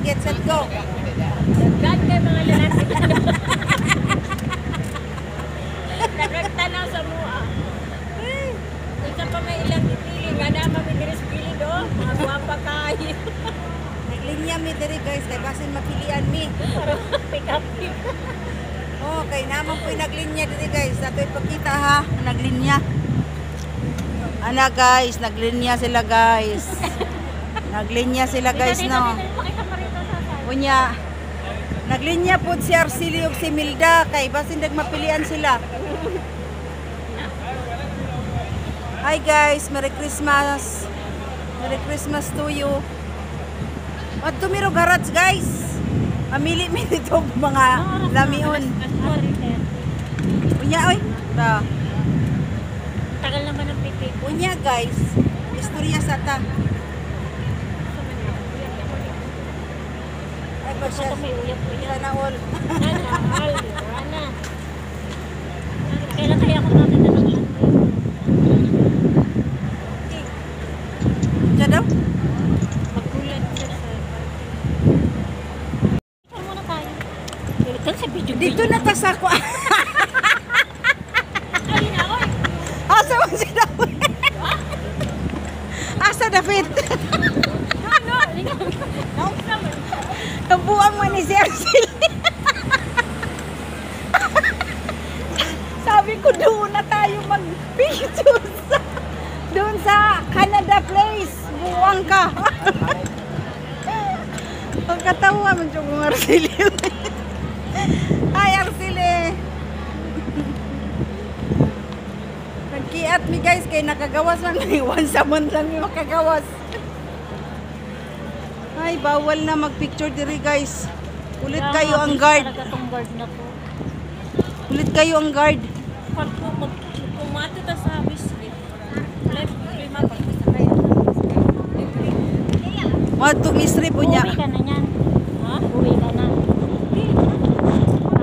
tickets. Let's go. God kay mga lalaki. Nagtanaw sa mua. Isa pa may ilang pipili. Nga na mamigiris pili do. Mga guwapa kayo. Naglinya mi diri guys. Kaya basin mapilian mi. Parang pick up. Okay, naman po yung naglinya diri guys. Ato ipakita ha. Naglinya. Ana guys. Naglinya sila guys. Naglinya sila guys no. Unya. Naglinya po si Arcilio ug si Milda. Kay basin nagmapilian sila. Hi guys, Merry Christmas. Merry Christmas to you. At tumiro garage guys. Amili mi dito mga lamion. Unya oy. Ta. Tagal naman ng pipi. Unya guys. Istorya sa ta. Ay ba siya? Sana all. Ana. Kailan kaya ako makakita ng ano? Siya daw? Magkulat siya sa Ikaw muna tayo. Ikaw sa video. Dito na ta sa ko. Ay na oy. Asa man si David? Asa David? Kabuang man ni si Arcilio. Sabi ko doon na tayo mag-picture doon sa Canada Place. Buwang ka. Pagkatawa mo siya kung Arcilio. Hi Arcilio. Nagkiat mi guys kay nakagawas lang. Once a month lang yung makagawas. Ay, bawal na mag-picture diri guys. Ulit kayo ang guard. Ulit kayo ang guard. Pag pumato ta sa bisri. Left lima pag sa kayo. What to misri po niya. Uwi ka na yan. Ha? Uwi ka na.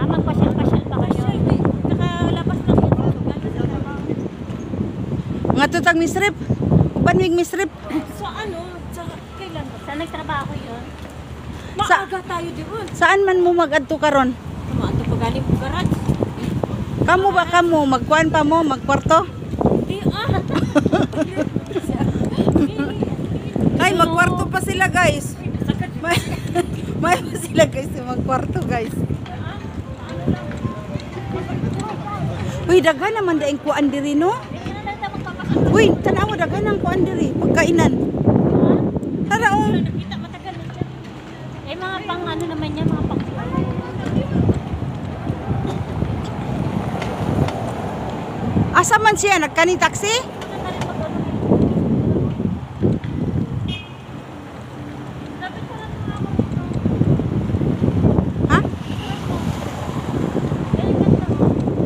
Magpasyal-pasyal pa kayo. Nakalabas lang yun. Nga tutag misrip. Uban mig misrip. Sa ano? Sa kailan ba? Saan nagtrabaho yun? Sa- Maaga tayo doon. Saan man mo mag-adto karon? Maato pa galing po garage. Kamo ba kamo magkuan pa mo magkwarto? Hindi ah. Ay, magkwarto pa sila guys. Sakit. May pa sila guys magkwarto guys. Uy, daghan naman daing kuan diri no? Uy, tanawa daghan ang kuan diri pagkainan. Tara oh. Nakita matagal na siya. Eh mga pang ano naman niya, mga pang Asa man siya nagkani taxi? Ha?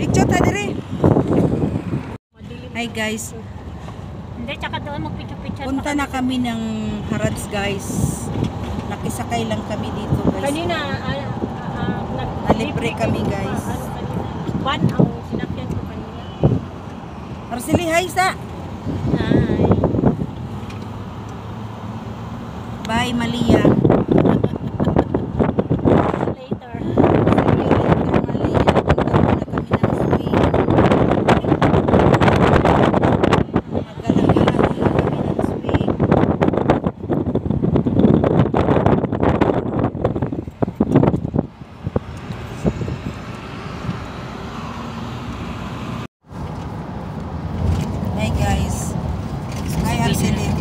Picture ta diri. Hi guys. Hindi, tsaka doon magpicture-picture. Punta na kami ng Harrods guys. Nakisakay lang kami dito guys. Kanina, Nalibre kami guys. One ang sinakyan ko kanina. Arcilio, hi sa. Hi. Bye Malia. Later. Hi guys. Hi Arcilio.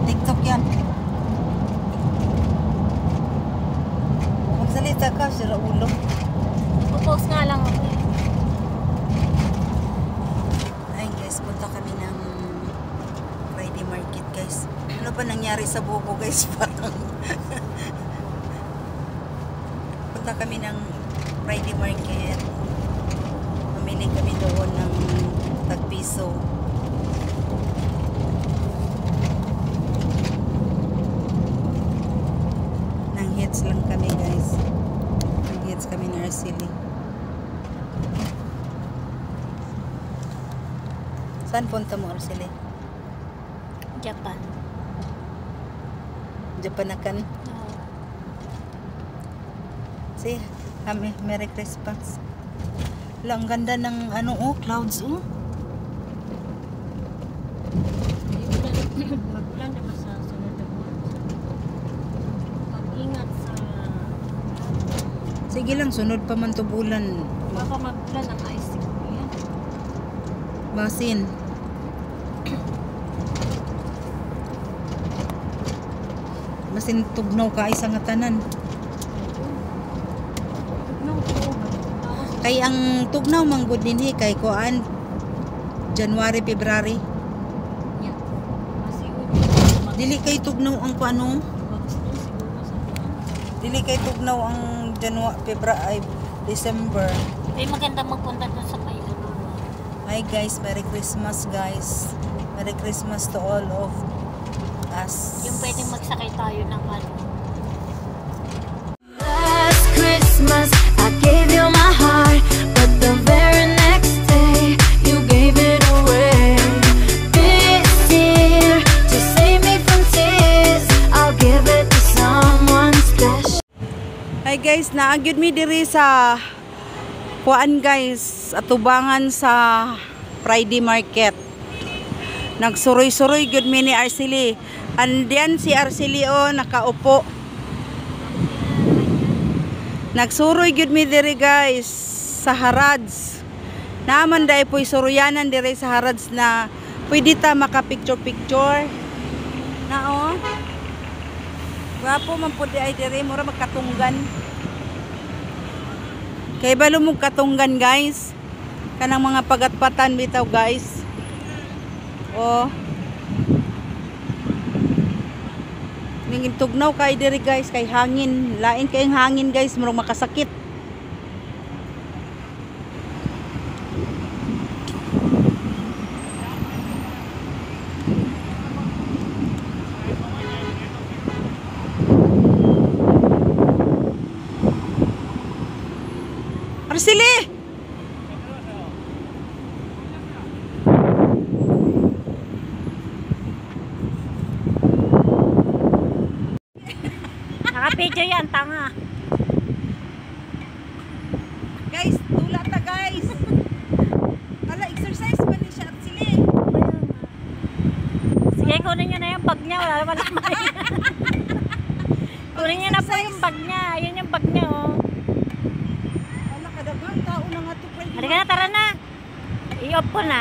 TikTok yan. Magsalita ka, sira ulo. Post nga lang ako. Hi guys, punta kami ng Friday Market guys. Ano ba nangyari sa buko guys? Parang punta kami ng Friday Market. Mamili kami doon ng tagpiso. Nang hits lang kami guys. Nang hits kami ni Arcilio. Saan punta mo Arcilio? Japan. Japan na kan? Say, Merry Christmas. Wala, ang ganda ng ano, oh, clouds, oh. Magplan na ba sa sunod na buwan? Mag-ingat sa... Sige lang, sunod pa man to bulan. Baka magplan ang ICQ yan. Basin. Basin tugnaw ka ay nga tanan. Kay ang tugnaw manggod dinhi kay kuan January, February. Yeah. Kasi Dili kay tugnaw ang kuano. Dili kay tugnaw ang January, February, December. ay maganda magpunta doon sa may ano. Hi guys, Merry Christmas guys. Merry Christmas to all of us. Yung pwedeng magsakay tayo ng ano. Last Christmas, I gave you my heart, but the very next day, you gave it away. This year, to save me from tears, I'll give it to someone special. Hi guys, naagyud mi diri sa kuan guys, atubangan sa Friday Market. Nagsuroy-suroy gyud mi ni Arceli. Andiyan si Arceli oh, nakaupo. Nagsuroy gyud mi diri guys sa Harads. Naman dai po'y suroyanan diri sa Harads na pwede ta maka-picture-picture. Na oh. Gwapo man pud ay diri mura magkatunggan. Kay balo mo katunggan guys. Kanang mga pagatpatan bitaw guys. Oh. Ningin tugnaw kay diri guys kay hangin. Lain kay hangin guys murag makasakit. Arceli! Naka-video yan, tanga. Guys, tula ta guys. Ala, exercise man ni siya Arceli. Sige, kunin nyo na yung bag niya. Wala naman naman. Kunin nyo na po yung bag niya. Ayun yung bag niya, oh. Ala, kadagang tao na nga to. Halika na, tara na. I-off ko na.